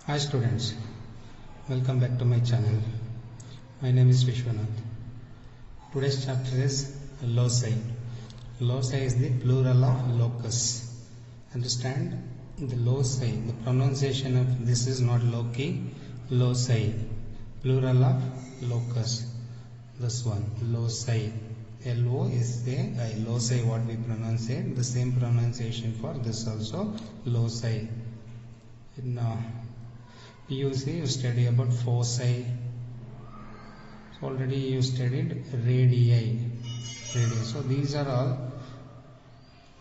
Hi students, welcome back to my channel. My name is Vishwanath. Today's chapter is Loci. Loci is the plural of locus. Understand the loci, the pronunciation of this is not loci, loci. Plural of locus. This one, loci. L-O-S-A-I. Loci, what we pronounce it, the same pronunciation for this also, loci. In PUC you study about foci. So already you studied radii. So these are all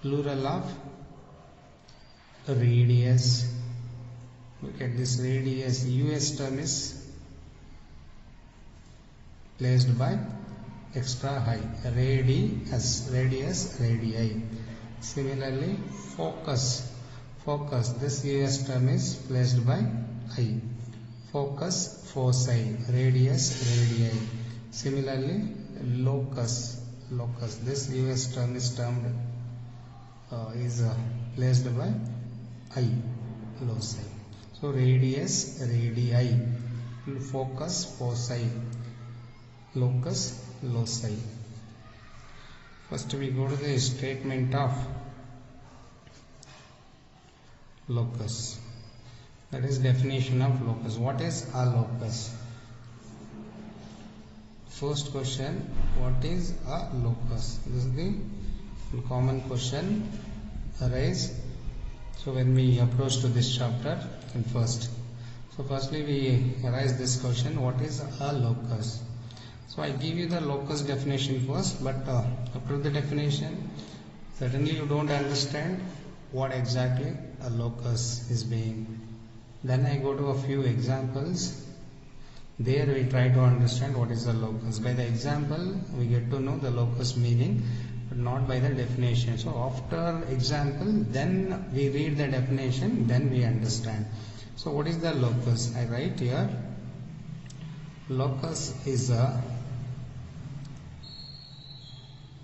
plural of radius. Look at this radius. US term is placed by extra high. Radius, radii. Similarly, focus. This US term is placed by I. Focus, foci, radius, radii. Similarly, locus. This US term is placed by I, loci. So radius, radii. Focus, foci. Locus, loci. First we go to the statement of locus. That is definition of locus. What is a locus? First question, what is a locus? This is the common question arise. So when we approach to this chapter first. So firstly we arise this question, what is a locus? So I give you the locus definition first, but after the definition certainly you don't understand what exactly a locus is being. Then I go to a few examples. There we try to understand what is the locus. By the example we get to know the locus meaning, but not by the definition. So after example then we read the definition, then we understand. So what is the locus? I write here, locus is a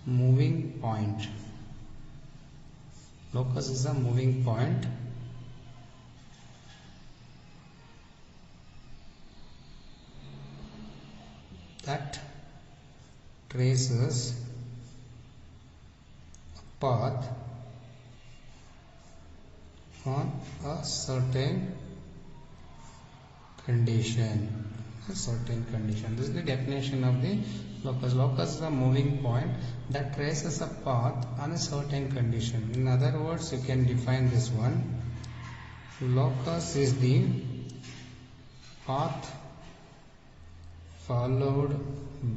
moving point. Locus is a moving point that traces a path on a certain condition. This is the definition of the locus. Locus is a moving point that traces a path on a certain condition. In other words, you can define this one. Locus is the path followed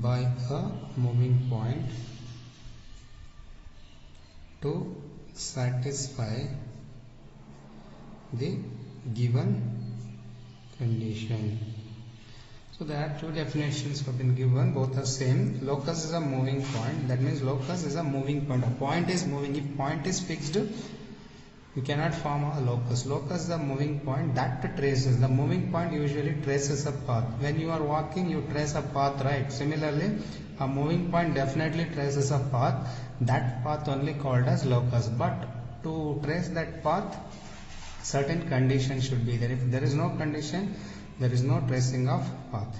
by a moving point to satisfy the given condition. So there are two definitions have been given, both are same. Locus is a moving point. That means locus is a moving point. A point is moving. If point is fixed, you cannot form a locus. Locus is a moving point that traces. The moving point usually traces a path. When you are walking, you trace a path, right? Similarly, a moving point definitely traces a path. That path only called as locus. But to trace that path, certain conditions should be there. If there is no condition, there is no tracing of path.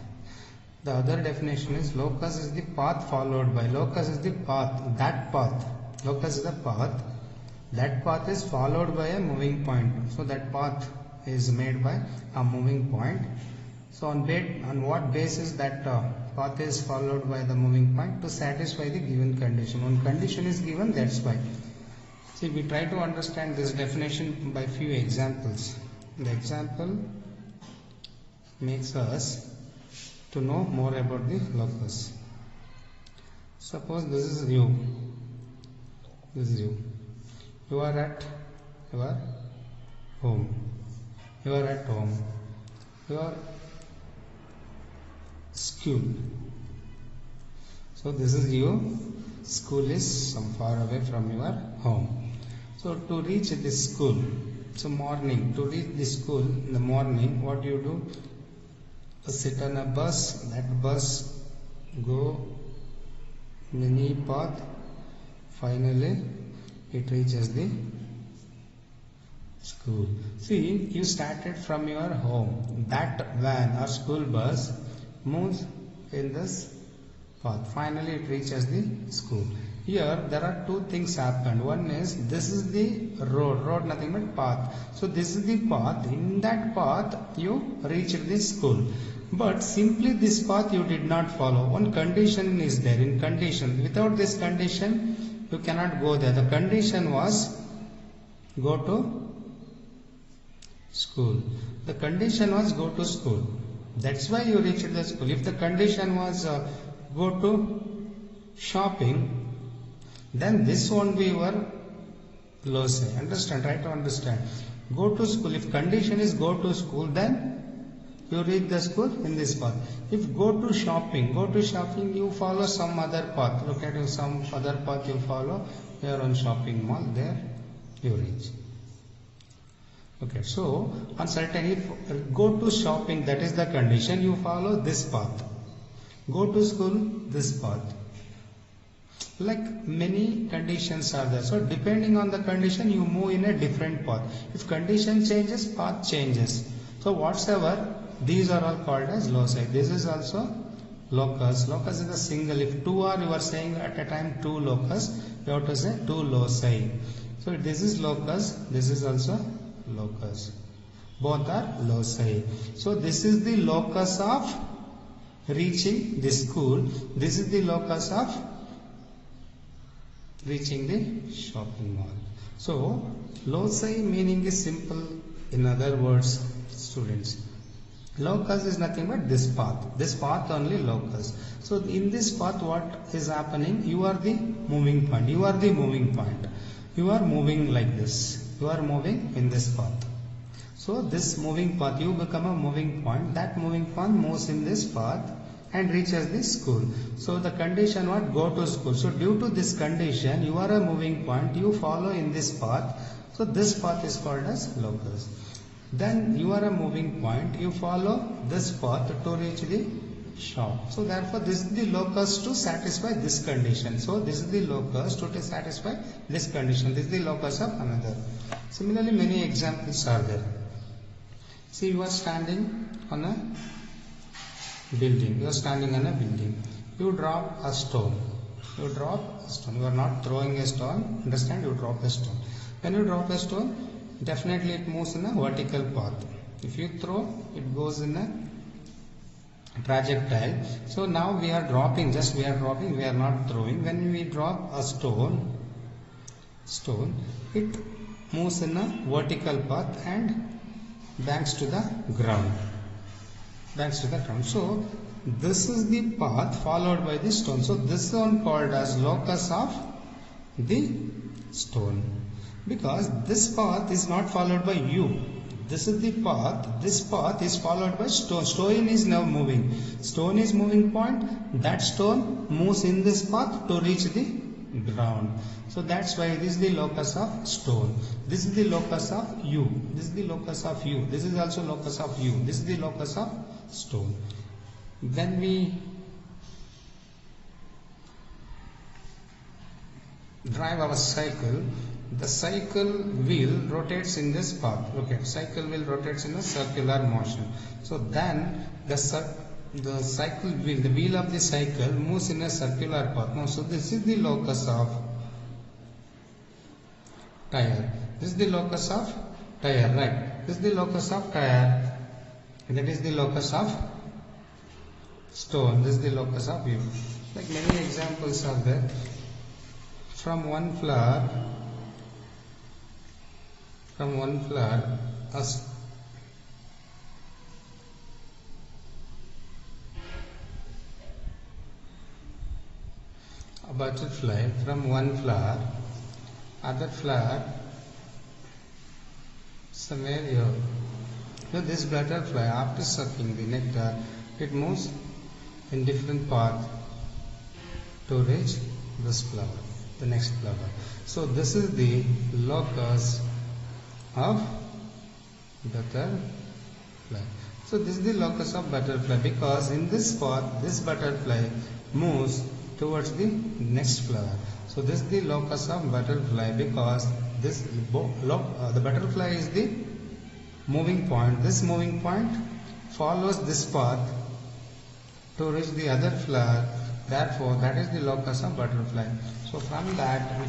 The other definition is locus is the path followed by. Locus is the path. That path. Locus is the path. That path is followed by a moving point. So that path is made by a moving point. So on what basis that path is followed by the moving point? To satisfy the given condition. When condition is given, that's why. See, we try to understand this definition by few examples. The example makes us to know more about the locus. Suppose this is you. You are at your home. You are at home. Your school. So this is you. School is some far away from your home. So to reach this school, so morning, to reach this school in the morning, what do you do? Sit on a bus. That bus go many path. Finally, it reaches the School. See, you started from your home. That van or school bus moves in this path. Finally, it reaches the school. Here, there are two things happened. One is, this is the road nothing but path. So, this is the path. In that path, you reached the school. But simply this path you did not follow. One condition is there. In condition, without this condition, you cannot go there. The condition was, go to school. The condition was go to school. That's why you reached the school. If the condition was go to shopping, then this won't be your loci. Understand? Try to understand. Go to school. If condition is go to school, then you reach the school in this path. If go to shopping, you follow some other path. Look at you, some other path you follow. Here on shopping mall, there you reach. Okay, so on certain, if go to shopping, that is the condition, you follow this path. Go to school, this path. Like many conditions are there. So depending on the condition, you move in a different path. If condition changes, path changes. So whatsoever, these are all called as loci. This is also locus. Locus is a single. If two are, you are saying at a time two locus, you have to say two loci. So this is locus, this is also locus. Both are loci. So this is the locus of reaching the school. This is the locus of reaching the shopping mall. So loci meaning is simple. In other words, students, locus is nothing but this path. This path only locus. So in this path, what is happening? You are the moving point. You are the moving point. You are moving like this. You are moving in this path. So this moving path, you become a moving point. That moving point moves in this path and reaches the school. So the condition what? Go to school. So due to this condition, you are a moving point. You follow in this path. So this path is called as locus. Then you are a moving point. You follow this path to reach the shop. So therefore this is the locus to satisfy this condition. So this is the locus to satisfy this condition. This is the locus of another. Similarly, many examples are there. See, you are standing on a building. You are standing on a building. You drop a stone. You drop a stone. You are not throwing a stone. Understand? You drop a stone. When you drop a stone, definitely it moves in a vertical path. If you throw, it goes in a projectile. So now we are dropping, we are not throwing. When we drop a stone, it moves in a vertical path and banks to the ground. So this is the path followed by the stone. So this one called as locus of the stone, because this path is not followed by you. This is the path. This path is followed by stone. Stone is now moving. Stone is moving point. That stone moves in this path to reach the ground. So that's why this is the locus of stone. This is the locus of you. This is the locus of you. This is also locus of you. This is the locus of stone. When we drive our cycle, the cycle wheel rotates in this path. Okay, cycle wheel rotates in a circular motion. So then the cycle wheel, the wheel of the cycle moves in a circular path. Now, so this is the locus of tire. This is the locus of tire, right? This is the locus of tire. And that is the locus of stone. This is the locus of wheel. Like many examples are there. From one flower, a butterfly from one flower, other flower, somewhere here. So this butterfly, after sucking the nectar, it moves in different path to reach this flower, the next flower. So this is the locus of butterfly. So this is the locus of butterfly, because in this path, this butterfly moves towards the next flower. So this is the locus of butterfly, because the butterfly is the moving point. This moving point follows this path to reach the other flower. Therefore, that is the locus of butterfly. So from that,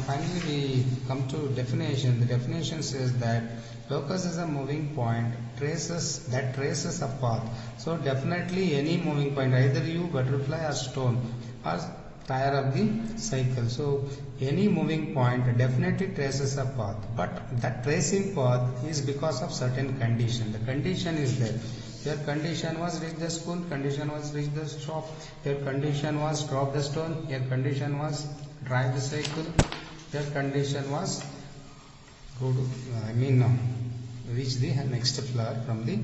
we come to definition. The definition says that locus is a moving point that traces a path. So definitely any moving point, either you, butterfly, or stone, or tire of the cycle. So any moving point definitely traces a path. But that tracing path is because of certain condition. The condition is there. Your condition was reach the school, condition was reach the shop, your condition was drop the stone, your condition was drive the cycle, your condition was reach the next flower from the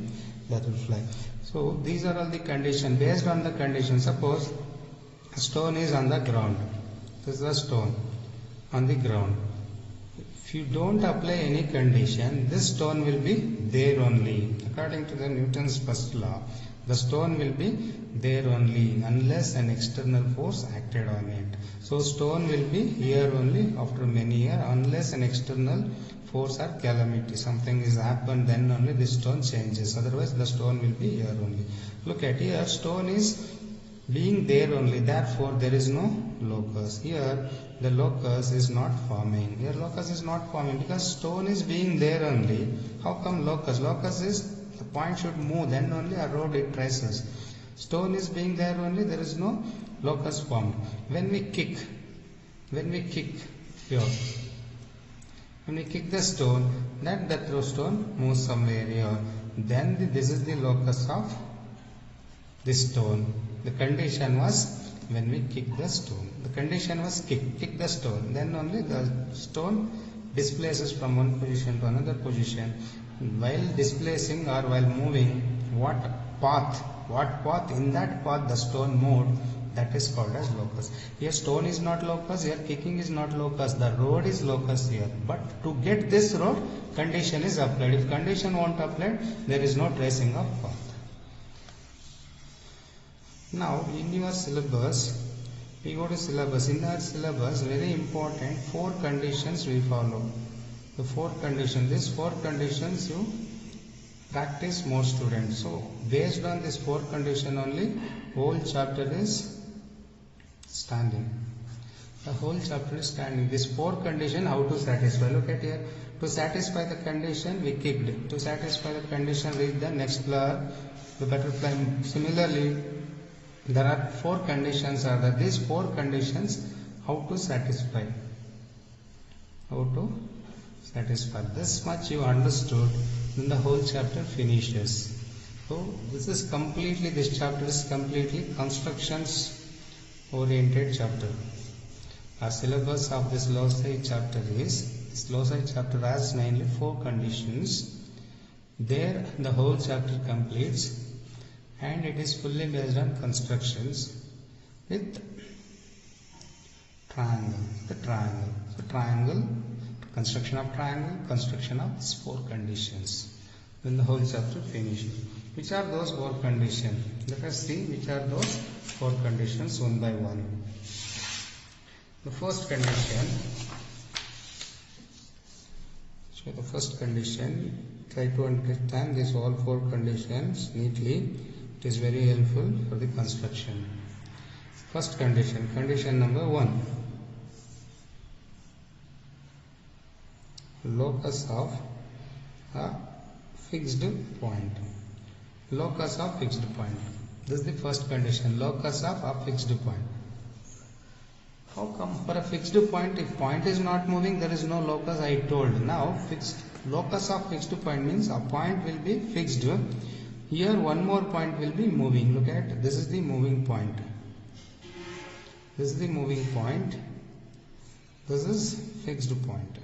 butterfly. So these are all the conditions. Based on the condition, suppose a stone is on the ground. This is a stone on the ground. If you don't apply any condition, this stone will be there only. According to the Newton's first law, the stone will be there only unless an external force acted on it. So stone will be here only after many years unless an external force or calamity, something is happened, then only this stone changes. Otherwise the stone will be here only. Look at here, stone is being there only, therefore there is no locus. Here the locus is not forming. Here locus is not forming because stone is being there only. How come locus? Locus is the point should move, then only a road it traces. Stone is being there only, there is no locus formed. When we kick here, when we kick the stone, then the throw stone moves somewhere here. Then this is the locus of this stone. The condition was when we kick the stone. The condition was kick the stone. Then only the stone displaces from one position to another position. While displacing or while moving, what path in that path the stone moved, that is called as locus. Here stone is not locus, here kicking is not locus, the road is locus here. But to get this road, condition is applied. If condition won't apply, there is no tracing of path. Now in your syllabus, we go to syllabus. In our syllabus, very important, 4 conditions we follow. The 4 conditions, these 4 conditions you practice more students. So based on this 4 condition only, whole chapter is standing. The whole chapter is standing. This 4 condition, how to satisfy? Look at here. To satisfy the condition, we kicked. To satisfy the condition, reach the next flower, the butterfly. Similarly, there are 4 conditions are there. These 4 conditions, how to satisfy? How to satisfy? This much you understood, then the whole chapter finishes. So this chapter is completely constructions oriented chapter. Our syllabus of this Loci chapter has mainly 4 conditions. There the whole chapter completes, and it is fully based on constructions with triangle. So triangle, construction of triangle, construction of these 4 conditions. Then the whole chapter finishes. Which are those 4 conditions? Let us see which are those 4 conditions one by one. The first condition. So the first condition, try to understand these all 4 conditions neatly. It is very helpful for the construction. First condition, condition number 1. Locus of a fixed point. Locus of fixed point. This is the first condition, locus of a fixed point. How come for a fixed point, if point is not moving, there is no locus, I told. Now locus of fixed point means a point will be fixed. Here one more point will be moving. Look at, this is the moving point. This is the moving point. This is fixed point.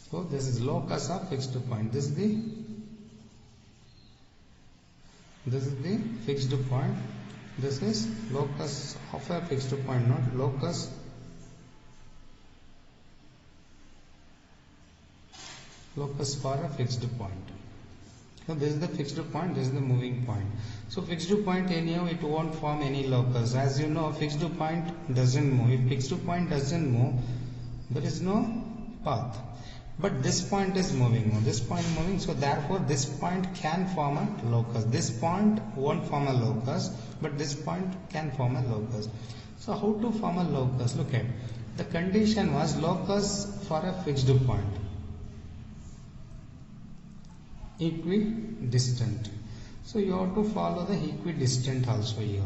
So this is locus of fixed point. This is the fixed point. This is locus of a fixed point, not locus for a fixed point. So this is the fixed point, this is the moving point. So fixed point anyhow it won't form any locus. As you know, fixed point doesn't move. If fixed point doesn't move, there is no path. But this point is moving, so therefore this point can form a locus. This point won't form a locus, but this point can form a locus. So how to form a locus? Look at the condition was locus for a fixed point, equidistant. So you have to follow the equidistant also here.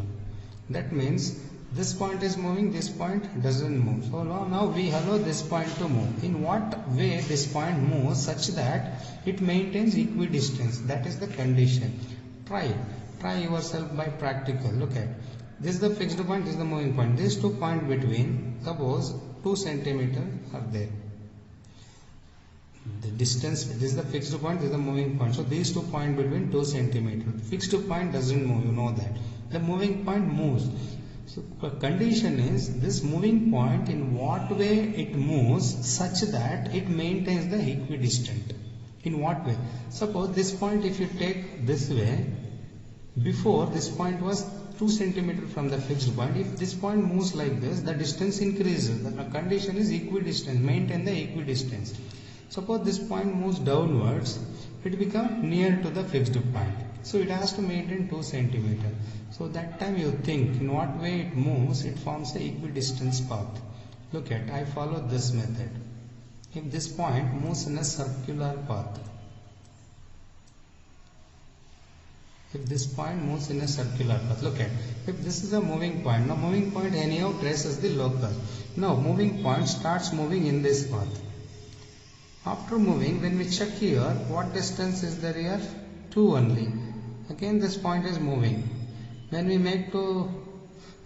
That means this point is moving, this point doesn't move. So now we allow this point to move. In what way this point moves such that it maintains equidistance? That is the condition. Try yourself by practical. Look at this is the fixed point, this is the moving point. These 2 points between, suppose 2 centimeters are there. The distance, this is the fixed point, this is the moving point. So these 2 points between 2 centimeters. Fixed point doesn't move, you know that. The moving point moves. So the condition is this moving point, in what way it moves such that it maintains the equidistant. In what way? Suppose this point, if you take this way, before this point was 2 centimeters from the fixed point. If this point moves like this, the distance increases. The condition is equidistant, maintain the equidistance. Suppose this point moves downwards, it becomes near to the fixed point. So it has to maintain 2 centimeters. So that time you think in what way it moves, it forms the equidistance path. Look at, I follow this method. If this point moves in a circular path, if this point moves in a circular path, look at, if this is a moving point, now moving point anyhow traces the locus. Now moving point starts moving in this path. After moving, when we check here, what distance is there here? 2 only. Again this point is moving. When we make to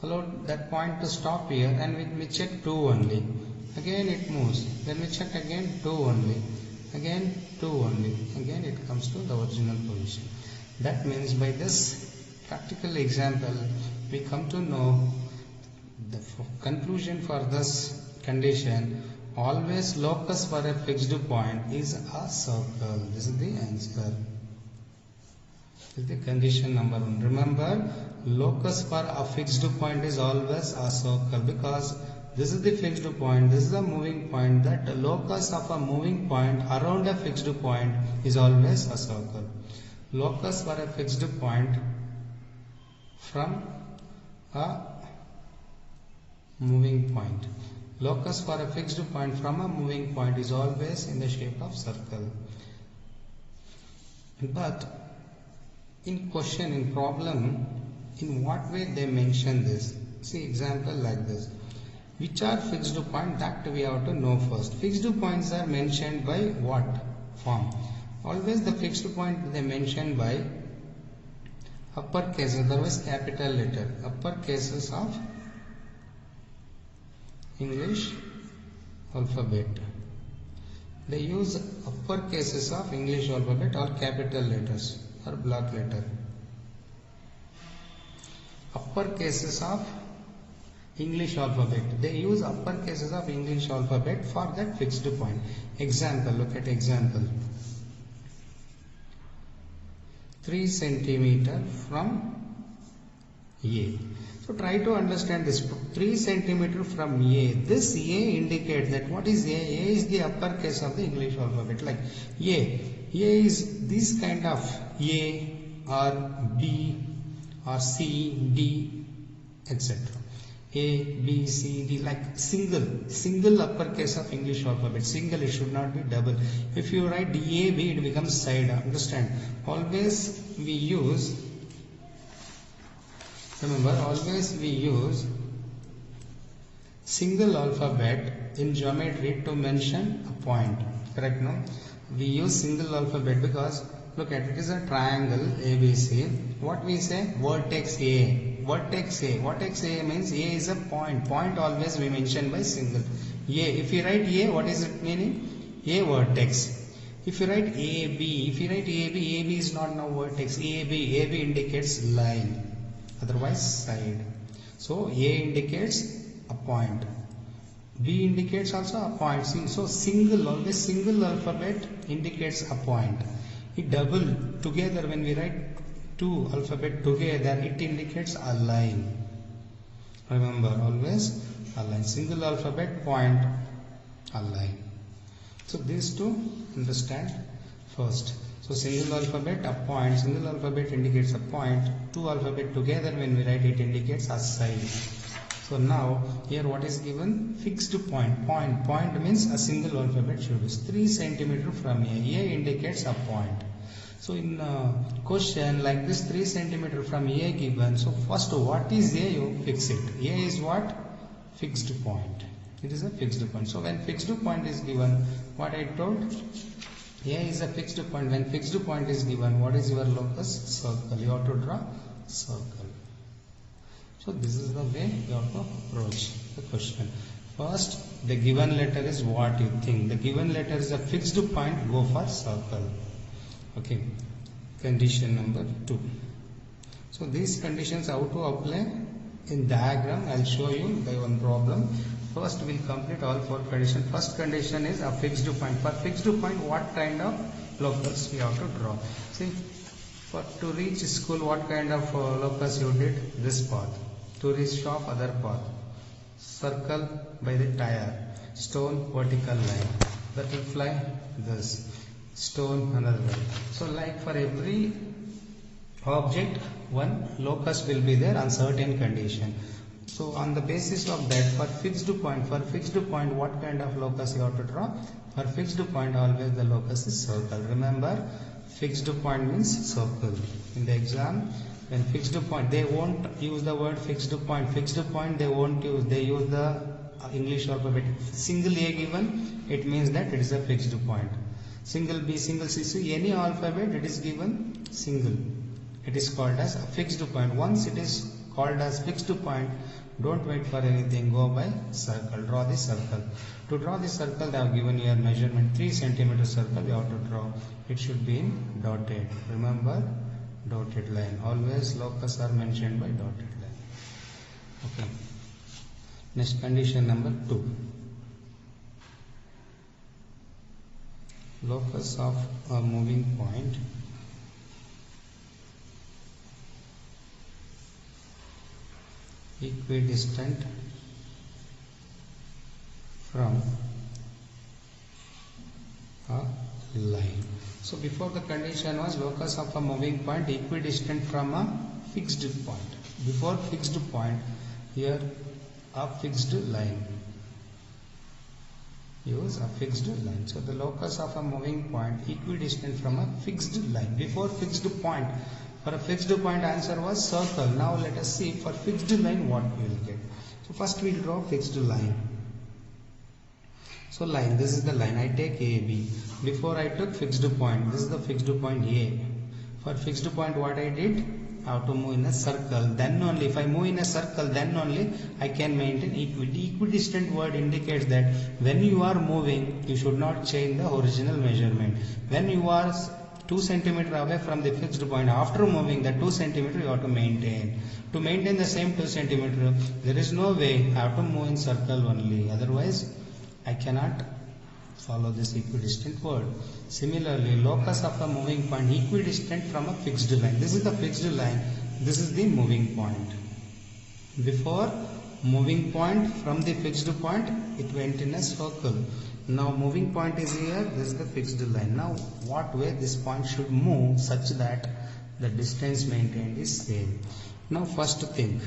allow that point to stop here, and we check 2 only. Again it moves. When we check again 2 only. Again 2 only. Again it comes to the original position. That means by this practical example, we come to know the conclusion for this condition. Always locus for a fixed point is a circle. This is the answer. This is the condition number 1. Remember, locus for a fixed point is always a circle, because this is the fixed point, this is the moving point. That locus of a moving point around a fixed point is always a circle. Locus for a fixed point from a moving point. Locus for a fixed point from a moving point is always in the shape of circle. But in question, in problem, in what way they mention this? See example like this. Which are fixed point? That we have to know first. Fixed points are mentioned by what form? Always the fixed point they mention by upper cases, otherwise capital letter. Upper cases of English alphabet. They use upper cases of English alphabet or capital letters or block letter. Upper cases of English alphabet. They use upper cases of English alphabet for that fixed point. Example, look at example. 3 centimeter from A. So try to understand this. 3 centimeter from A. This A indicates that what is A? A is the upper case of the English alphabet. Like A. A is this kind of A or B or C, D, etc. A, B, C, D, like single uppercase of English alphabet. Single, it should not be double. If you write D, A, B, it becomes side. Understand? Always we use, remember, always we use single alphabet in geometry to mention a point. Correct, no? We use single alphabet because, look at it is a triangle ABC. What we say? Vertex A. Vertex A. Vertex A means A is a point. Point always we mention by single. A. If you write A, what is it meaning? A vertex. If you write AB, AB is not now vertex. AB indicates line. Otherwise side. So A indicates a point. B indicates also a point. See, so single, always single alphabet indicates a point. It double together, when we write two alphabet together, it indicates a line. Remember, always a line. Single alphabet, point, a line. So these two understand first. So single alphabet, a point. Single alphabet indicates a point. Two alphabet together, when we write it, indicates a side. So now here what is given? Fixed point. Point means a single alphabet should be 3 centimeter from A. A indicates a point. So in question like this, 3 centimeter from A given. So first, what is A? You fix it. A is what? Fixed point. It is a fixed point. So when fixed point is given, what I told? A is a fixed point. When fixed point is given, what is your locus? Circle. You have to draw circle. So this is the way you have to approach the question. First, the given letter is what you think. The given letter is a fixed point. Go for circle. Okay. Condition number 2. So these conditions how to apply in diagram. I'll show you by one problem. First, we'll complete all 4 conditions. First condition is a fixed point. For fixed point, what kind of locus we have to draw? See, to reach school, what kind of locus you did? This path. To reach shop, other path. Circle by the tire. Stone, vertical line. Butterfly, this. Stone, another way. So like for every object, one locus will be there on certain condition. So on the basis of that, for fixed point, what kind of locus you have to draw? For fixed point, always the locus is circle. Remember, fixed point means circle. In the exam, when fixed point, they won't use the word fixed point. Fixed point they won't use. They use the English alphabet. Single A given, it means that it is a fixed point. Single B, single C, so any alphabet it is given single. It is called as a fixed point. Once it is called as fixed point, don't wait for anything, go by circle, draw the circle. To draw the circle, they have given your measurement 3 centimeter circle you have to draw. It should be in dotted. Remember, dotted line. Always locus are mentioned by dotted line. Okay. Next condition number 2. Locus of a moving point equidistant from a line. So before the condition was locus of a moving point equidistant from a fixed point. Before fixed point, here a fixed line. Use a fixed line. So the locus of a moving point equidistant from a fixed line. Before fixed point, for a fixed point answer was circle. Now let us see for fixed line what we will get. So first we will draw fixed line. So line, this is the line. I take AB. Before I took fixed point, this is the fixed point A. For fixed point what I did? I have to move in a circle. Then only, if I move in a circle, then only I can maintain equidistant. Equidistant word indicates that when you are moving, you should not change the original measurement. When you are 2 centimeter away from the fixed point, after moving the 2 centimeter you have to maintain. To maintain the same 2 centimeter, there is no way I have to move in circle only. Otherwise, I cannot follow this equidistant word. Similarly, locus of a moving point equidistant from a fixed line. This is the fixed line. This is the moving point. Before moving point from the fixed point, it went in a circle. Now moving point is here. This is the fixed line. Now what way this point should move such that the distance maintained is same. Now first think.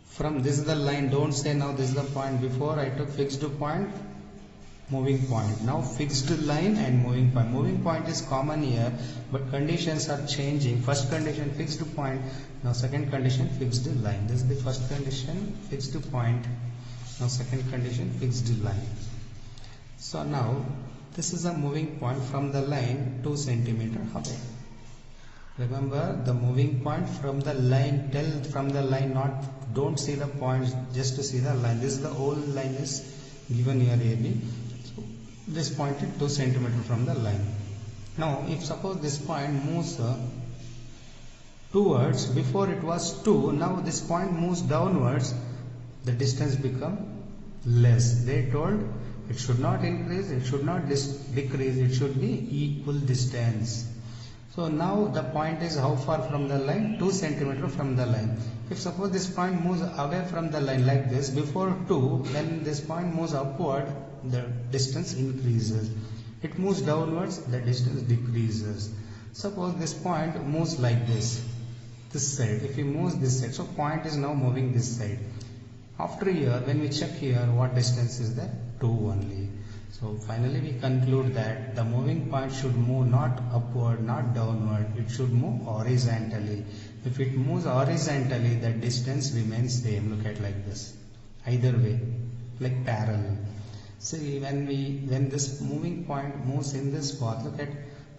From this is the line. Don't say now this is the point. Before I took fixed point, moving point. Now fixed line and moving point. Moving point is common here, but conditions are changing. First condition fixed point. Now second condition fixed line. This is the first condition fixed point. Now second condition fixed line. So now this is a moving point from the line 2 centimeter away. Remember the moving point from the line. Tell from the line, not don't see the points, just to see the line. This is the old line is given here AB. So this point is 2 centimeter from the line. Now if suppose this point moves towards, before it was 2, now this point moves downwards, the distance become less. They told it should not increase, it should not decrease, it should be equal distance. So now the point is how far from the line? 2 centimeter from the line. If suppose this point moves away from the line like this, before 2, then this point moves upward the distance increases. It moves downwards, the distance decreases. Suppose this point moves like this side. If he moves this side, so point is now moving this side. After here, when we check here, what distance is there? 2 only. So finally we conclude that the moving point should move not upward, not downward. It should move horizontally. If it moves horizontally, the distance remains same. Look at like this. Either way, like parallel. See, when this moving point moves in this path, look at,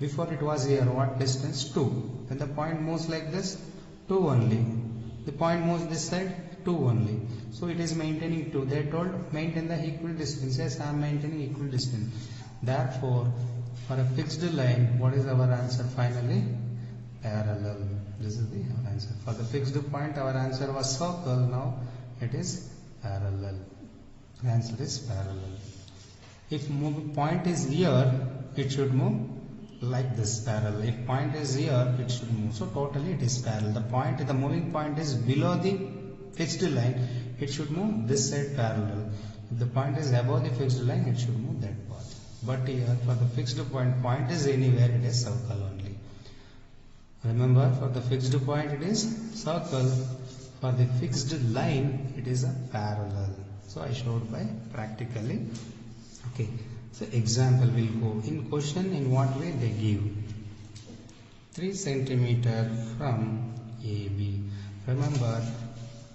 before it was here, what distance? 2. When the point moves like this, 2 only. The point moves this side, 2 only. So it is maintaining 2. They told maintain the equal distance. Yes, I am maintaining equal distance. Therefore, for a fixed line, what is our answer finally? Parallel. This is the answer. For the fixed point, our answer was circle. Now it is parallel. The answer is parallel. If point is here, it should move like this, parallel. If point is here, it should move. So totally it is parallel. The moving point is below the fixed line, it should move this side parallel. If the point is above the fixed line, it should move that path. But here for the fixed point is anywhere, it is circle only. Remember, for the fixed point it is circle. For the fixed line, it is a parallel. So I showed by practically. Okay. So example will go in question. In what way they give 3 centimeter from AB. Remember,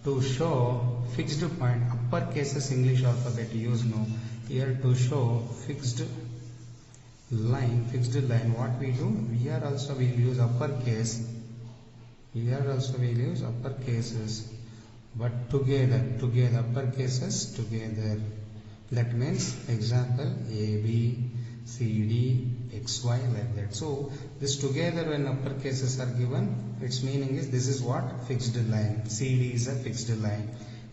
to show fixed point, upper cases English alphabet use now. Here to show fixed line, what we do? Here also we will use uppercase. Here also we will use upper cases, but together upper cases together. That means example A, B, C, D, X, Y, like that. So this together when upper cases are given, its meaning is this is what? Fixed line. C, D is a fixed line.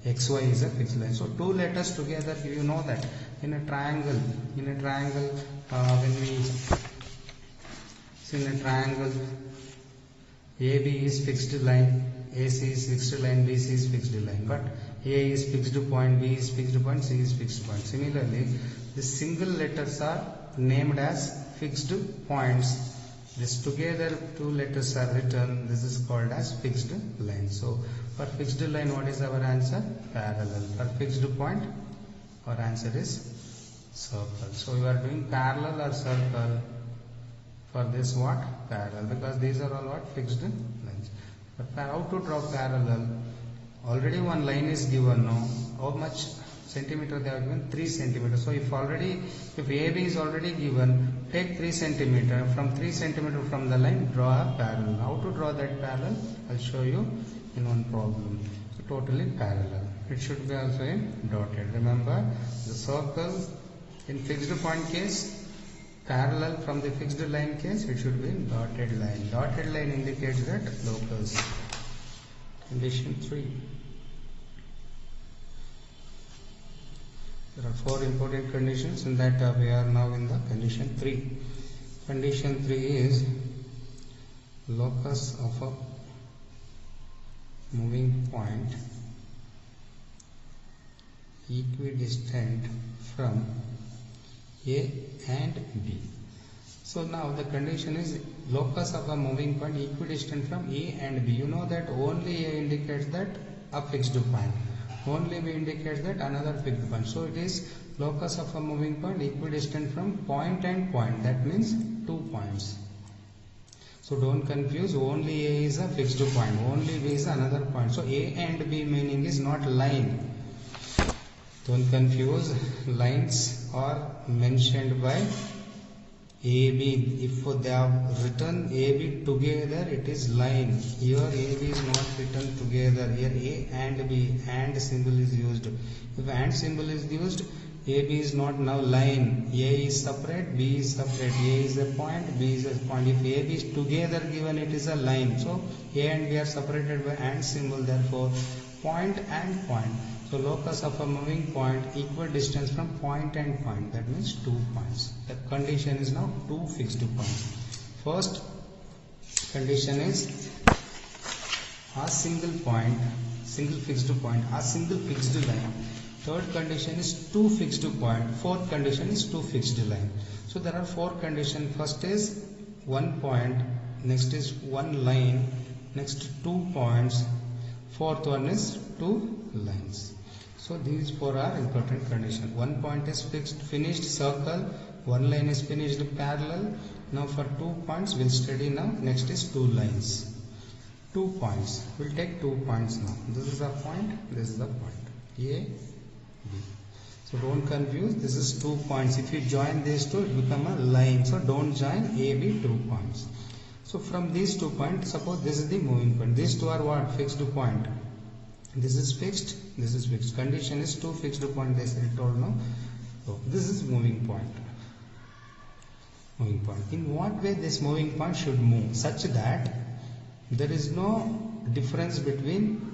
X, Y is a fixed line. So 2 letters together, you know that in a triangle, when we see in a triangle, AB is fixed line, AC is fixed line, BC is fixed line. But A is fixed point, B is fixed point, C is fixed point. Similarly, the single letters are named as fixed points. This together 2 letters are written. This is called as fixed line. So for fixed line, what is our answer? Parallel. For fixed point, our answer is circle. So we are doing parallel or circle. For this what? Parallel, because these are all what? Fixed lines. But how to draw parallel? Already one line is given now. How much centimeter they are given? 3 centimeters. So if AB is already given, take 3 centimeter. From 3 centimeter from the line, draw a parallel. How to draw that parallel? I'll show you in one problem. So totally parallel. It should be also in dotted. Remember, the circle in fixed point case, parallel from the fixed line case, it should be in dotted line. Dotted line indicates that locus. Condition 3. There are 4 important conditions. In that we are now in the condition 3. Condition 3 is locus of a moving point equidistant from A and B. So now the condition is locus of a moving point equidistant from A and B. You know that only A indicates that a fixed point. Only B indicates that another fixed point. So it is locus of a moving point equidistant from point and point. That means 2 points. So don't confuse. Only A is a fixed point. Only B is another point. So A and B meaning is not line. Don't confuse. Lines are mentioned by AB. If they have written AB together, it is line. Here AB is not written together. Here A and B, and symbol is used. If and symbol is used, AB is not now line. A is separate, B is separate. A is a point, B is a point. If AB is together given, it is a line. So A and B are separated by and symbol. Therefore, point and point. So locus of a moving point equal distance from point and point. That means 2 points. The condition is now 2 fixed points. First condition is a single point, single fixed point, a single fixed line Third condition is two fixed point. Fourth condition is two fixed line. So there are four conditions. First is one point, next is one line, next 2 points, fourth one is 2 lines. So these four are important conditions. One point is fixed, finished circle, one line is finished parallel. Now for 2 points we'll study now. Next is 2 lines. 2 points. We'll take 2 points now. This is a point, this is a point. A, B. So don't confuse, this is 2 points. If you join these two, it become a line. So don't join A, B, 2 points. So from these 2 points, suppose this is the moving point. These two are what? Fixed point. This is fixed, this is fixed. Condition is two fixed point, they said told no. So this is moving point. Moving point. In what way this moving point should move? Such that there is no difference between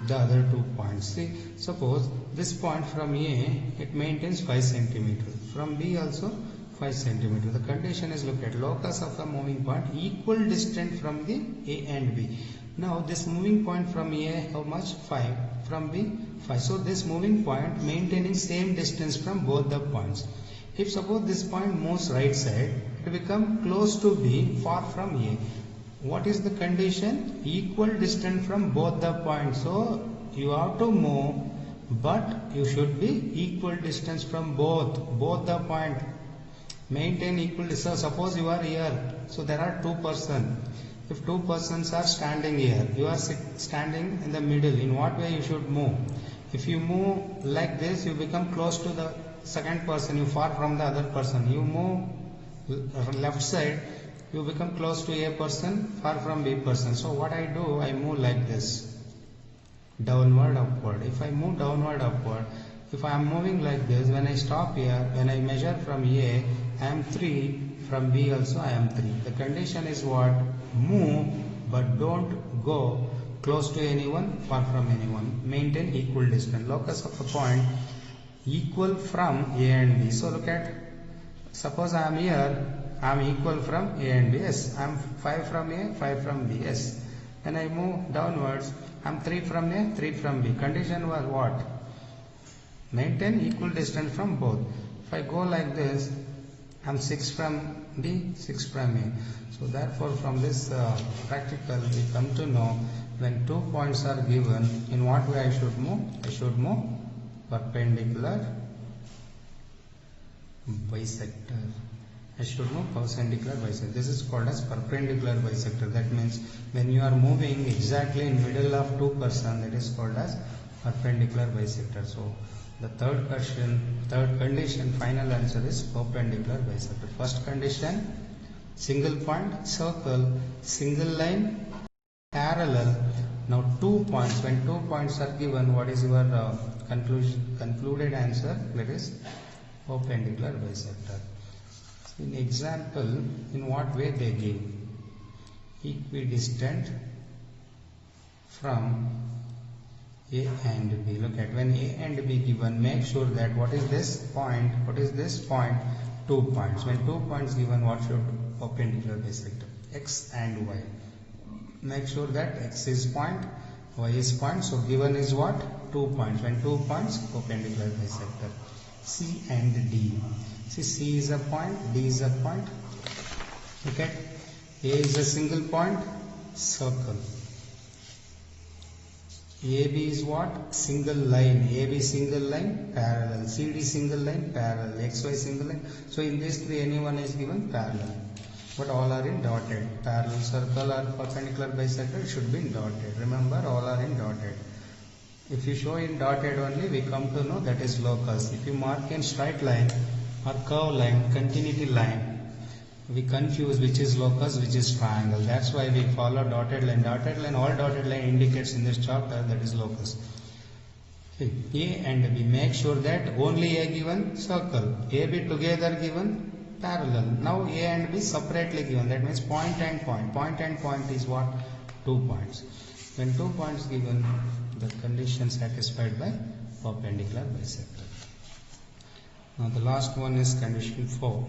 the other 2 points. See, suppose this point from A, it maintains 5 cm. From B also 5 cm. The condition is, look at locus of the moving point equal distance from the A and B. Now this moving point from A, how much? 5. From B, 5. So this moving point maintaining same distance from both the points. If suppose this point moves right side, it will become close to B, far from A. What is the condition? Equal distance from both the points. So you have to move, but you should be equal distance from both the point. Maintain equal distance. So suppose you are here. So there are 2 persons. If 2 persons are standing here, you are standing in the middle. In what way you should move? If you move like this, you become close to the second person. You far from the other person. You move left side, you become close to A person, far from B person. So what I do, I move like this, downward, upward. If I move downward, upward, if I am moving like this, when I stop here, when I measure from A, I am 3, from B also I am 3. The condition is what? Move, but don't go close to anyone, far from anyone. Maintain equal distance. Locus of a point equal from A and B. So look at, suppose I am here, I am equal from A and B. Yes, I am 5 from A, 5 from B. Yes. When I move downwards, I am 3 from A, 3 from B. Condition was what? Maintain equal distance from both. If I go like this, I am 6 from B, 6 from A. So therefore from this practical we come to know, when 2 points are given, in what way I should move? I should move perpendicular bisector. I should move perpendicular bisector. This is called as perpendicular bisector. That means when you are moving exactly in middle of 2 persons, that is called as perpendicular bisector. So the third condition, final answer is perpendicular bisector. First condition, single point, circle, single line, parallel. Now 2 points. When 2 points are given, what is your concluded answer? That is perpendicular bisector. In example, in what way they give? Equidistant from A and B. Look at, when A and B given, make sure that what is this point? What is this point? 2 points. When 2 points given, what should perpendicular bisector? X and Y. Make sure that X is point, Y is point. So given is what? 2 points. When 2 points, perpendicular bisector. C and D. See, C is a point, D is a point. Look at, A is a single point, circle. AB is what? Single line. AB single line, parallel. CD single line, parallel. XY single line. So in these three, anyone is given parallel. But all are in dotted. Parallel, circle or perpendicular bisector should be in dotted. Remember, all are in dotted. If you show in dotted only, we come to know that is locus. If you mark in straight line or curve line, continuity line, we confuse which is locus, which is triangle. That's why we follow dotted line. Dotted line, all dotted line indicates in this chapter, that is locus. Okay. A and B, make sure that only A given, circle. AB together given, parallel. Now A and B separately given. That means point and point. Point and point is what? 2 points. When 2 points given, the condition satisfied by perpendicular bisector. Now the last one is condition 4.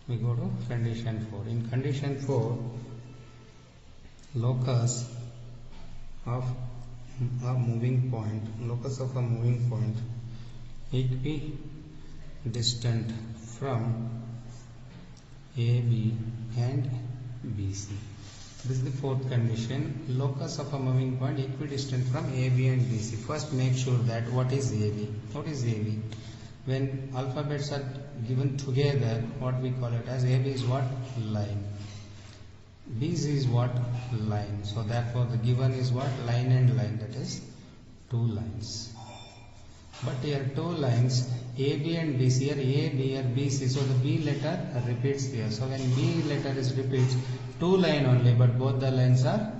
We go to condition 4. In condition 4, locus of a moving point, locus of a moving point equidistant from AB and BC. This is the fourth condition. Locus of a moving point equidistant from AB and BC. First make sure that what is AB. What is AB? When alphabets are given together, what we call it as AB is what? Line. BC is what? Line. So therefore the given is what? Line and line, that is 2 lines. But here 2 lines, AB and BC, here A, B, or BC, so the B letter repeats here. So when B letter is repeats, 2 lines only, but both the lines are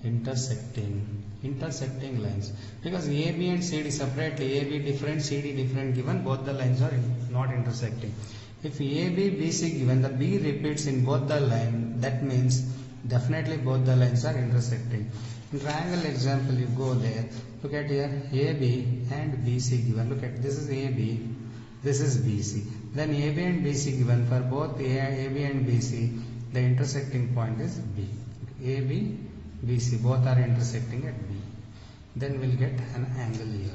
intersecting lines. Because AB and CD separately, AB different, CD different given, both the lines are not intersecting. If AB, BC given, the B repeats in both the line, that means definitely both the lines are intersecting. In triangle example, you go there, look at here, AB and BC given, look at this is AB, this is BC. Then AB and BC given, for both AB and BC, the intersecting point is B. AB, BC, both are intersecting at B. Then we'll get an angle here.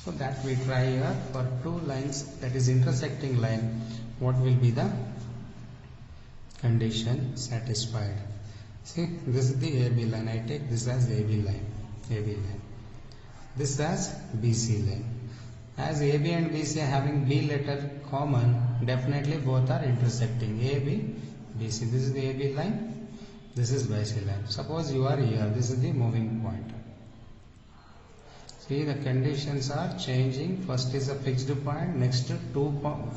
So that we try here for 2 lines, that is intersecting line, what will be the condition satisfied. See, this is the AB line. I take this as AB line. This as BC line. As AB and BC are having B letter common, definitely both are intersecting. AB, BC. This is the AB line. This is BC line. Suppose you are here. This is the moving point. See, the conditions are changing. First is a fixed point. Next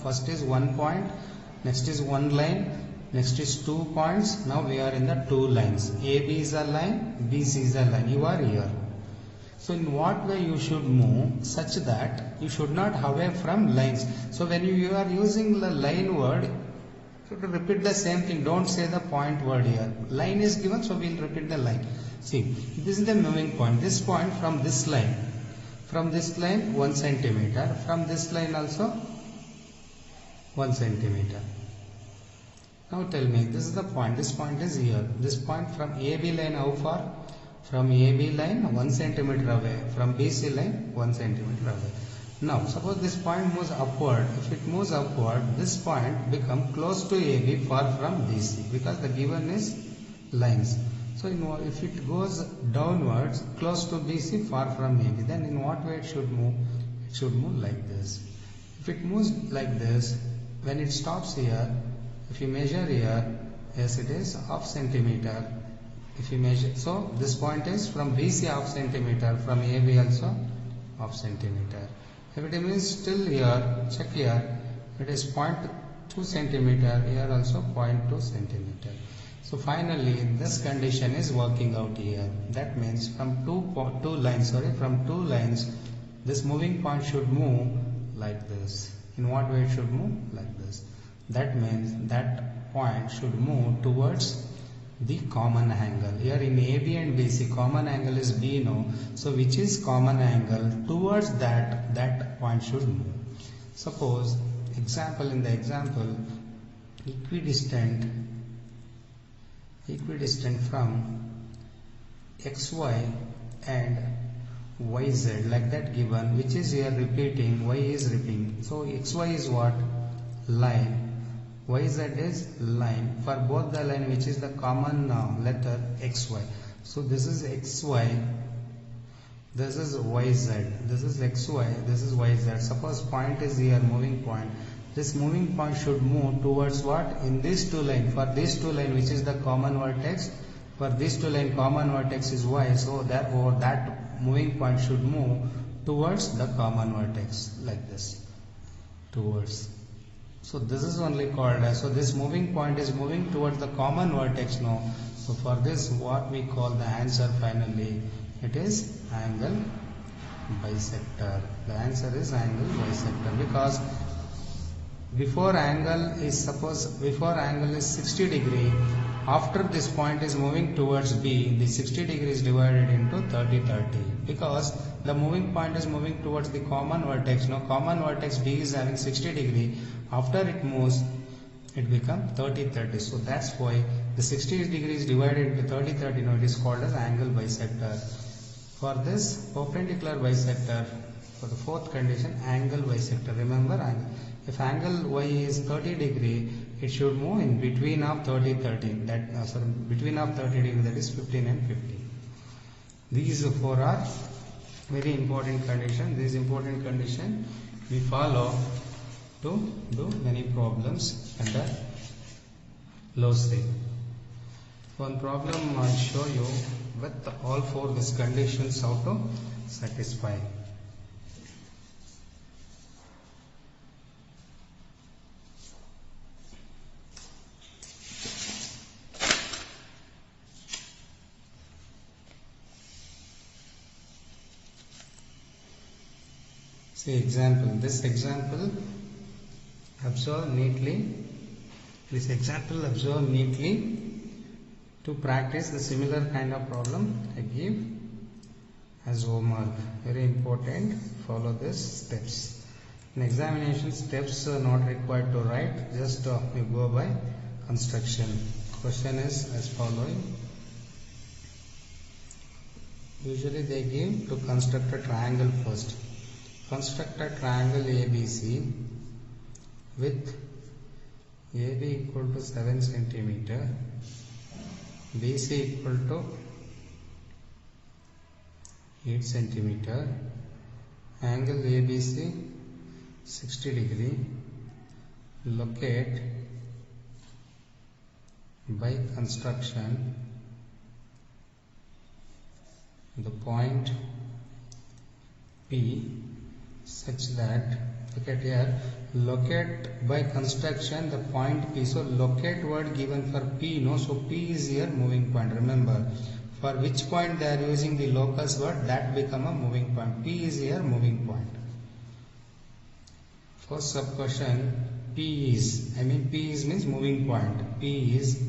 first is 1 point. Next is 1 line. Next is 2 points. Now we are in the 2 lines. AB is a line, BC is a line. You are here. So in what way you should move such that you should not away from lines. So when you are using the line word, you should repeat the same thing. Don't say the point word here. Line is given, so we will repeat the line. See, this is the moving point. This point from this line. From this line 1 centimeter. From this line also 1 centimeter. Now tell me, this is the point, this point is here. This point from AB line how far? From AB line 1 centimeter away. From BC line 1 centimeter away. Now suppose this point moves upward. If it moves upward, this point become close to AB, far from BC, because the given is lines. So if it goes downwards, close to BC, far from AB, then in what way it should move? It should move like this. If it moves like this, when it stops here, if you measure here, yes, it is half centimeter. If you measure, so this point is from BC half centimeter, from AB also half centimeter. If it is still here, check here, it is 0.2 centimeter, here also 0.2 centimeter. So finally, this condition is working out here. That means from two lines, this moving point should move like this. In what way it should move? Like this. That means that point should move towards the common angle. Here in AB and BC, common angle is B, no. So which is common angle? Towards that point should move. Suppose, in the example, equidistant from XY and YZ, like that given, which is here repeating, Y is repeating. So XY is what? Line. YZ is line. For both the line, which is the common letter XY. So this is XY, this is YZ, this is XY, this is YZ. Suppose point is here, moving point. This moving point should move towards what? In these 2 lines. For these 2 lines, which is the common vertex, for these 2 lines, common vertex is Y. So therefore that moving point should move towards the common vertex, like this, towards. So this is only called as, so this moving point is moving towards the common vertex now. So for this, what we call the answer finally, it is angle bisector. The answer is angle bisector, because before angle is 60 degree, after this point is moving towards B, the 60 degree is divided into 30-30, because the moving point is moving towards the common vertex. Now common vertex B is having 60 degree. After it moves, it becomes 30-30. So that's why the 60 degree is divided into 30-30. Now it is called as angle bisector. For this perpendicular bisector, for the fourth condition, angle bisector. Remember, if angle y is 30 degree, it should move in between of 30 between of 30 degree, that is 15 and 15. These four are very important condition. These important condition we follow to do many problems under Loci. One problem I'll show you with all four these conditions how to satisfy. See example. This example observe neatly. This example observe neatly. To practice the similar kind of problem I give as homework. Very important. Follow these steps. In examination, steps are not required to write. Just you go by construction. Question is as following. Usually they give to construct a triangle first. Construct a triangle ABC with AB equal to 7 centimeter, BC equal to 8 centimeter, angle ABC 60 degree, locate by construction the point P such that, look at here, locate by construction the point P. So locate word given for P, no? So P is here moving point. Remember, for which point they are using the locus word, that become a moving point. P is here moving point. First sub question, P is means moving point. P is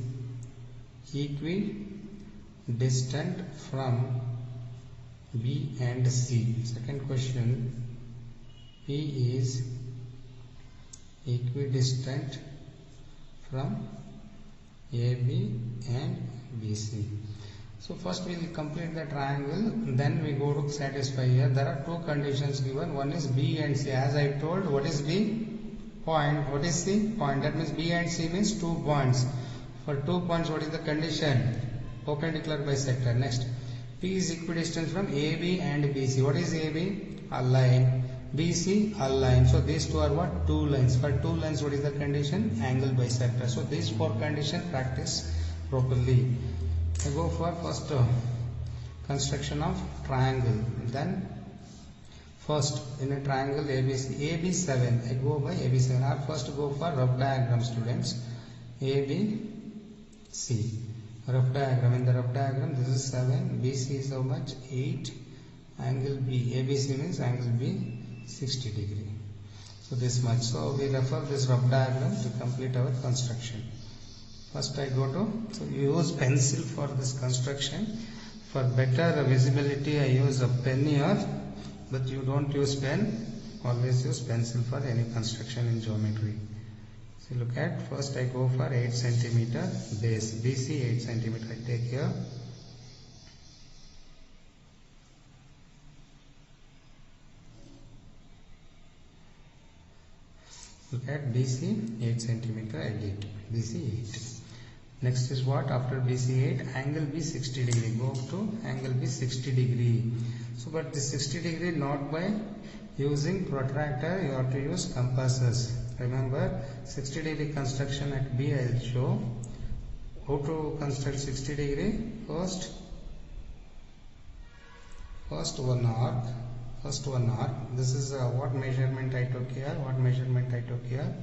equidistant from B and C. Second question, P is equidistant from AB and BC. So first we will complete the triangle, then we go to satisfy here. There are two conditions given. One is B and C. As I told, what is B? Point. What is C? Point. That means B and C means 2 points. For 2 points, what is the condition? Perpendicular bisector. Next, P is equidistant from AB and BC. What is AB? A line. BC, a line. So these two are what? 2 lines. For 2 lines, what is the condition? Angle bisector. So these 4 conditions practice properly. I go for first construction of triangle. Then first in a triangle ABC, AB7. I go by AB7. I first go for rough diagram, students. ABC. Rough diagram. In the rough diagram, this is 7. BC is how much? 8. Angle B. ABC means angle B 60 degree. So this much. So we refer this rough diagram to complete our construction. First I go to, so use pencil for this construction. For better visibility I use a pen here, but you don't use pen. Always use pencil for any construction in geometry. So look at, first I go for 8 centimeter base. BC 8 centimeter I take here. Look at BC 8 centimeter I did. BC 8. Next is what? After BC 8, angle B 60 degree. Go up to angle B 60 degree. So but this 60 degree not by using protractor, you have to use compasses. Remember, 60 degree construction at B I will show. How to construct 60 degree? First one arc. First one arc. This is what measurement I took here. What measurement I took here?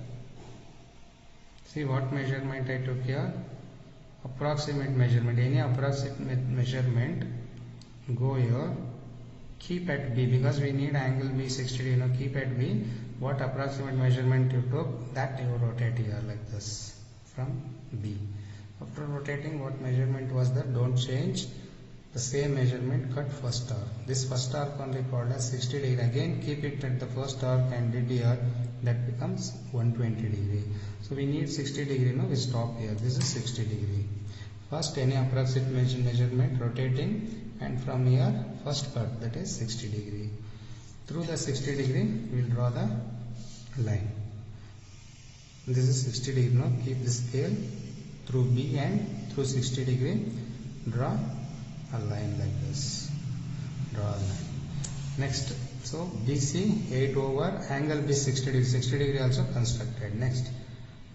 See what measurement I took here? Approximate measurement. Any approximate measurement. Go here. Keep at B because we need angle B 60 degree. Keep at B. What approximate measurement you took, that you rotate here like this from B. After rotating, what measurement was that? Don't change. The same measurement, cut first arc. This first arc only called as 60 degree. Again keep it at the first arc and did here. That becomes 120 degree. So we need 60 degree. Now we stop here. This is 60 degree. First any approximate measurement rotating and from here first cut, that is 60 degree. Through the 60 degree we will draw the line. This is 60 degree. Now keep the scale through B and through 60 degree draw a line like this. Draw a line. Next, so BC 8 over angle B 60 degree. 60 degree also constructed. Next,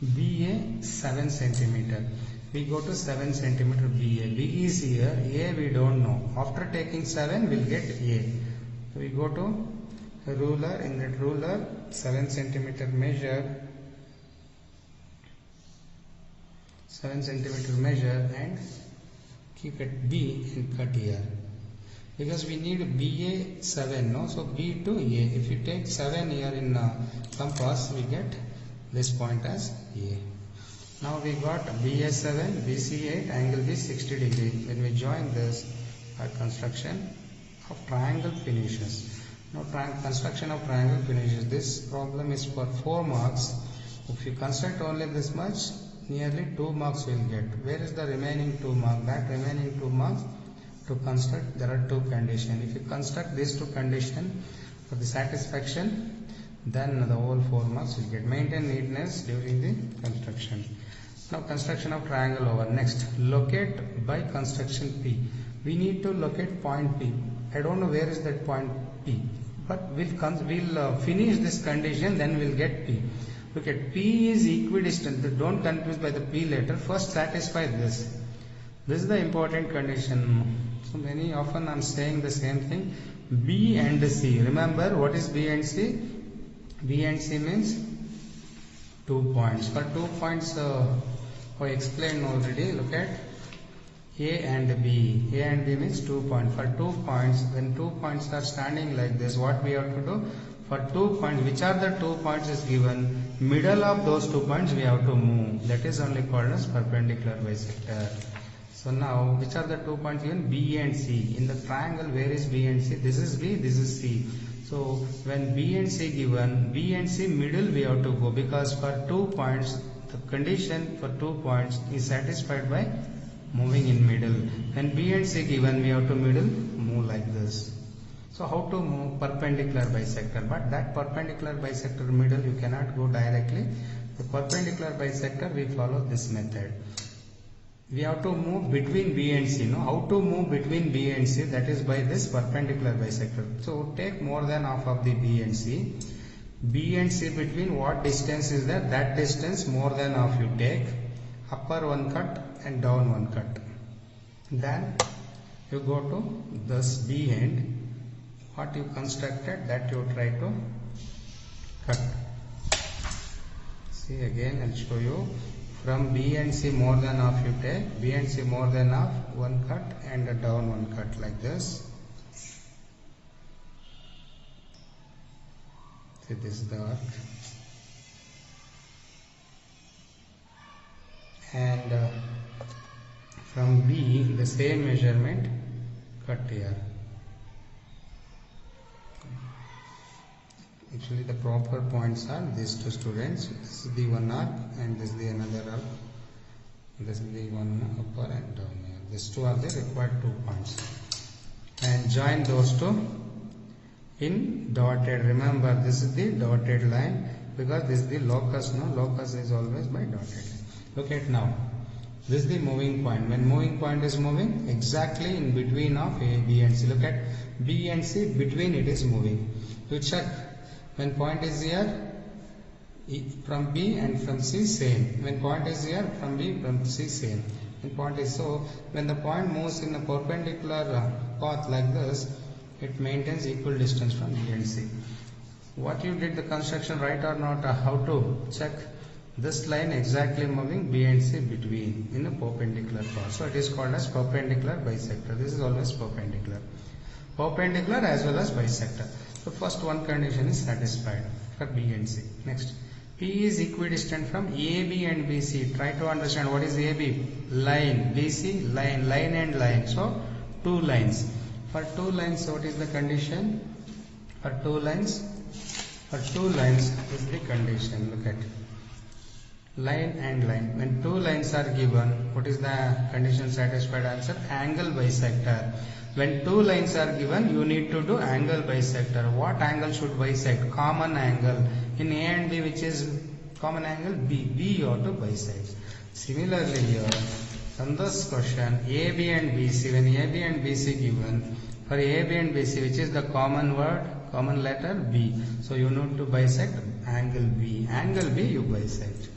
BA 7 centimeter. We go to 7 centimeter BA. B is here. A we don't know. After taking 7, we'll get A. So we go to a ruler. In that ruler, 7 centimeter measure. 7 centimeter measure and keep it B and cut here. Because we need BA 7, no? So B to A. If you take 7 here in compass, we get this point as A. Now we got BA 7, BC 8, angle B 60 degree. When we join this, our construction of triangle finishes. Now construction of triangle finishes. This problem is for 4 marks. If you construct only this much, nearly 2 marks will get. Where is the remaining 2 marks? That remaining 2 marks to construct, there are 2 conditions. If you construct these 2 conditions for the satisfaction, then the whole 4 marks will get. Maintain neatness during the construction. Now construction of triangle over. Next, locate by construction P. We need to locate point P. I don't know where is that point P, but we'll finish this condition, then we'll get P. Look at P is equidistant. Don't confuse by the P letter. First satisfy this. This is the important condition. So many often I'm saying the same thing. B and C. Remember what is B and C? B and C means 2 points. For 2 points I explained already. Look at A and B. A and B means 2 points. For 2 points, when 2 points are standing like this, what we have to do? For 2 points, which are the 2 points is given, middle of those 2 points we have to move. That is only called as perpendicular bisector. So now, which are the 2 points given? B and C. In the triangle, where is B and C? This is B, this is C. So when B and C given, B and C middle we have to go, because for 2 points, the condition for 2 points is satisfied by moving in middle. When B and C given, we have to middle move like this. So how to move? Perpendicular bisector. But that perpendicular bisector middle you cannot go directly. The perpendicular bisector we follow this method. We have to move between B and C. No? How to move between B and C? That is by this perpendicular bisector. So take more than half of the B and C. B and C between what distance is there? That distance more than half you take. Upper one cut and down one cut. Then you go to this B end. What you constructed, that you try to cut. See again, I'll show you. From B and C more than half you take, B and C more than half, one cut and a down one cut like this. See, this is the arc. And from B, the same measurement, cut here. Actually the proper points are these 2 students. This is the one arc and this is the another arc. This is the one upper and down here. These 2 are the required 2 points. And join those 2 in dotted. Remember this is the dotted line because this is the locus. No, locus is always by dotted line. Look at now. This is the moving point. When moving point is moving, exactly in between of A, B and C. Look at B and C, between it is moving. You check. When point is here, from B and from C same. When point is here, from B, from C same. When point is so, when the point moves in a perpendicular path like this, it maintains equal distance from B and C. What you did the construction right or not? How to check? This line exactly moving B and C between in a perpendicular path. So it is called as perpendicular bisector. This is always perpendicular. Perpendicular as well as bisector. So first one condition is satisfied for B and C. Next, P is equidistant from AB and BC. Try to understand what is AB. Line. BC, line. Line and line. So 2 lines. For 2 lines, what is the condition? For 2 lines is the condition. Look at line and line. When two lines are given, what is the condition satisfied? Answer, angle bisector. When two lines are given, you need to do angle bisector. What angle should bisect? Common angle. In A and B, which is common angle? B. B you have to bisect. Similarly here, from this question, AB and BC, when AB and BC given, for AB and BC, which is the common word, common letter? B. So you need to bisect angle B. Angle B you bisect.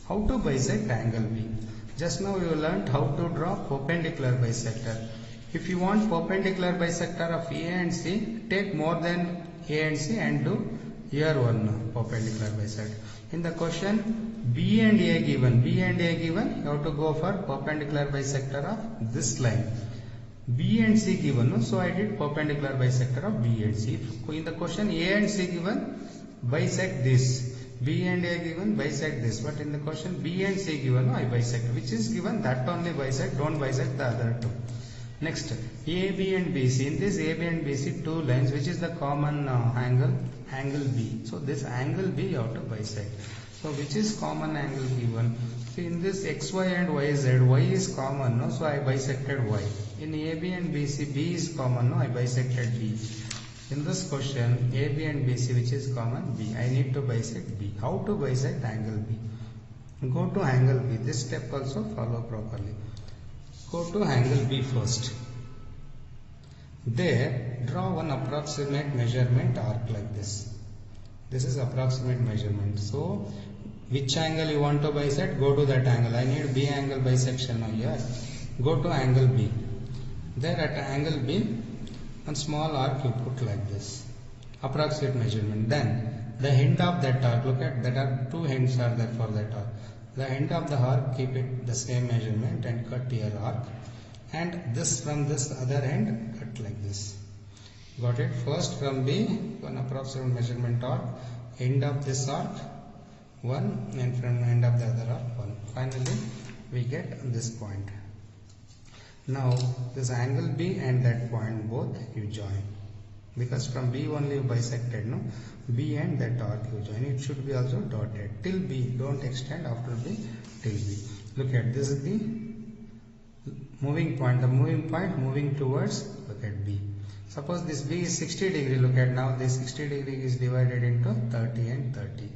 How to bisect angle B? Just now you learnt how to draw perpendicular bisector. If you want perpendicular bisector of A and C, take more than A and C and do here one perpendicular bisector. In the question, B and A given, you have to go for perpendicular bisector of this line. B and C given, so I did perpendicular bisector of B and C. In the question, A and C given, bisect this. B and A given, bisect this. But in the question, B and C given, I bisect. Which is given, that only bisect, don't bisect the other two. Next, AB and BC. In this AB and BC, two lines, which is the common angle? Angle B. So this angle B you have to bisect. So which is common angle given? So in this XY and YZ, Y is common, no? So I bisected Y. In AB and BC, B is common, no? I bisected B. In this question, AB and BC, which is common? B. I need to bisect B. How to bisect angle B? Go to angle B. This step also follow properly. Go to angle B first. There, draw one approximate measurement arc like this. This is approximate measurement. So, which angle you want to bisect? Go to that angle. I need B angle bisection now here. Go to angle B. There at angle B, one small arc you put like this. Approximate measurement. Then, the end of that arc, look at that arc, two ends are there for that arc. The end of the arc, keep it the same measurement and cut here arc. And this from this other end, cut like this. Got it? First from B, one approximate measurement arc. End of this arc, 1, and from end of the other arc, 1. Finally, we get this point. Now, this angle B and that point, both you join. Because from B only you bisected, no? B and that arc you join. It should be also dotted. Till B, don't extend after B, till B. Look at this is the moving point. The moving point moving towards, look at B. Suppose this B is 60 degree, look at now this 60 degree is divided into 30 and 30.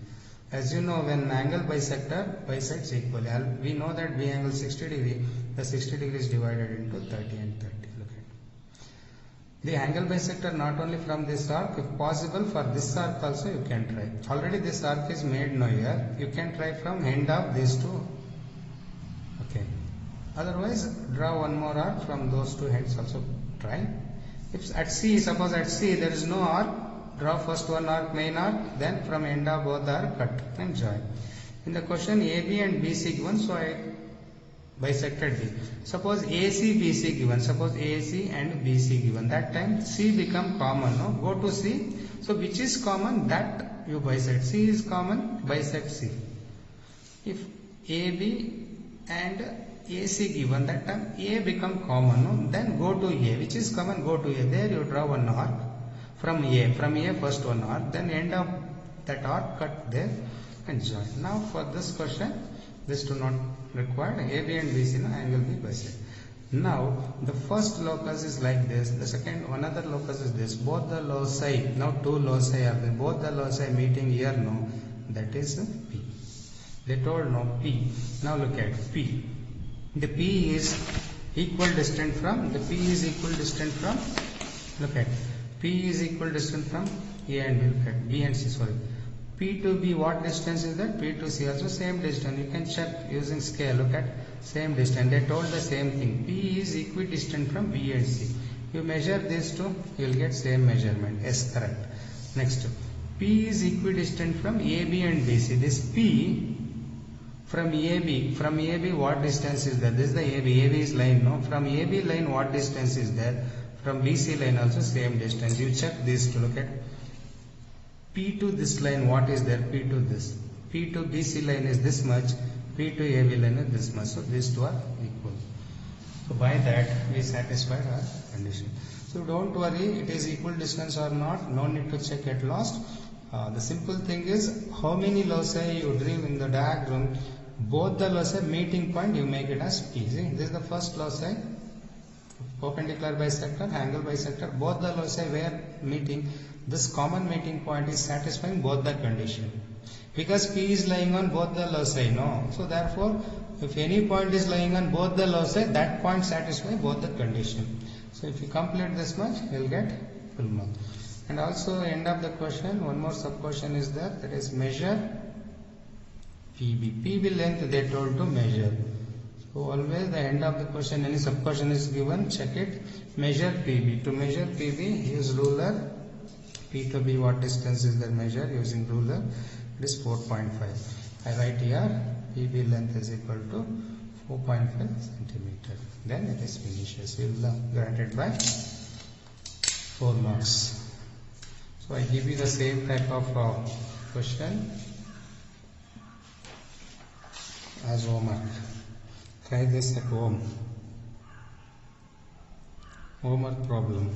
As you know, when angle bisector bisects equally, we know that B angle 60 degree, the 60 degree is divided into 30 and 30. Look at the angle bisector not only from this arc, if possible for this arc also you can try. Already this arc is made now here, you can try from end of these two. Okay. Otherwise, draw one more arc from those two ends also try. If at C, suppose at C there is no arc, draw first one arc, main arc, then from end of both arc cut and join. In the question AB and BC given, so I bisected B. Suppose AC, BC given, suppose AC and BC given, that time C become common, no? Go to C, so which is common, that you bisect. C is common, bisect C. If AB and AC given, that time A become common, no? Then go to A, which is common, go to A. There you draw one arc from A first one arc, then end of that arc cut there and join. Now for this question, this do not require AB and BC, no? Angle B bisect. Now the first locus is like this, the second another locus is this. Both the loci, now two loci are there, both the loci meeting here, no? That is P. They told no P. Now look at P. The P is equal distant from, look at, P is equal distant from A and B, look at, B and C, sorry. P to B, what distance is that? P to C also same distance. You can check using scale, look at, same distance. They told the same thing. P is equidistant from B and C. You measure these two, you will get same measurement. Yes, correct. Next, P is equidistant from AB and BC. This P from AB what distance is there? This is the AB is line, no? From AB line what distance is there? From BC line also same distance. You check this to look at P to this line, what is there? P to this. P to BC line is this much, P to AB line is this much. So these two are equal. So by that we satisfied our condition. So don't worry, it is equal distance or not, no need to check at last. The simple thing is how many loci you drew in the diagram, both the loci meeting point, you make it as P. See, this is the first loci, perpendicular bisector, angle bisector, both the loci were meeting. This common meeting point is satisfying both the condition. Because P is lying on both the loci, no? So therefore, if any point is lying on both the loci, that point satisfies both the condition. So if you complete this much, you will get full mark. And also end of the question, one more sub question is there, that is measure PB. PB length they told to measure. So always the end of the question, any sub question is given, check it, measure PB. To measure PB, use ruler. P to B, what distance is the measure using ruler? It is 4.5. I write here, PB length is equal to 4.5 centimeter. Then it is finishes. You will grant it by 4 marks. So I give you the same type of question as homework. Try this at home. Homework problem.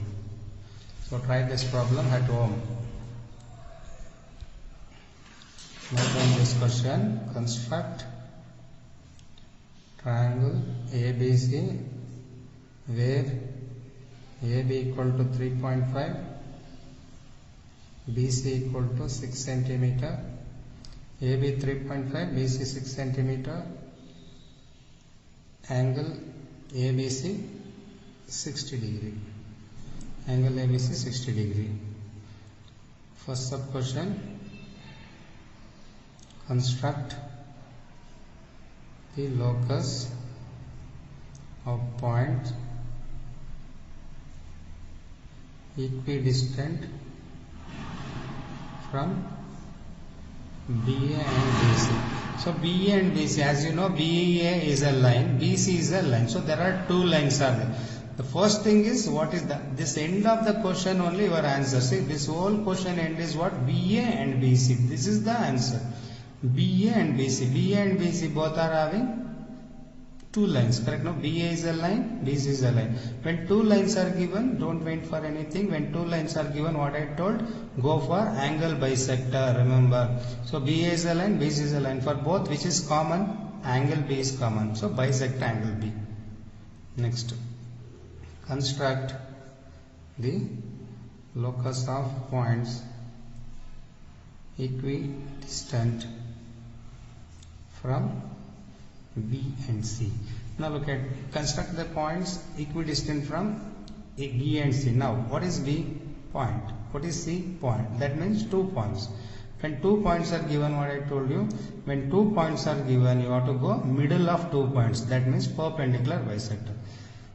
So try this problem at home. Now in this question, construct triangle ABC where AB equal to 3.5, BC equal to 6 centimeter, AB 3.5, BC 6 centimeter, angle ABC 60 degree. Angle ABC 60 degree. First sub question, construct the locus of point equidistant from BA and BC. So BA and BC, as you know, BA is a line, BC is a line. So there are two lines are there. The first thing is, what is this end of the question only your answer. See, this whole question end is what? BA and BC. This is the answer. BA and BC. BA and BC both are having two lines, correct? No, BA is a line, BC is a line. When two lines are given, don't wait for anything. When two lines are given, what I told, go for angle bisector, remember. So BA is a line, BC is a line. For both, which is common? Angle B is common. So bisect angle B. Next, construct the locus of points equidistant from B and C. Now look at, construct the points equidistant from B and C. Now what is B? Point. What is C? Point. That means 2 points. When 2 points are given, what I told you, when 2 points are given, you have to go middle of 2 points. That means perpendicular bisector.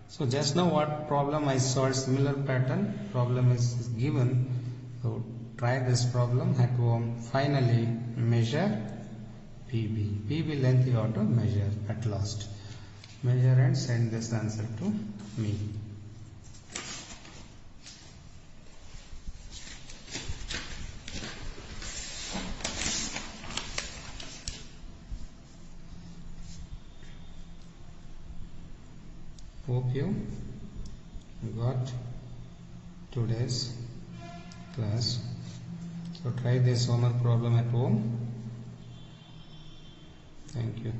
So just now what problem I solved, similar pattern problem is given. So try this problem at home. Finally measure PB. PB length you have to measure at last. Measure and send this answer to me. Hope you got today's class. So try this homework problem at home. Thank you.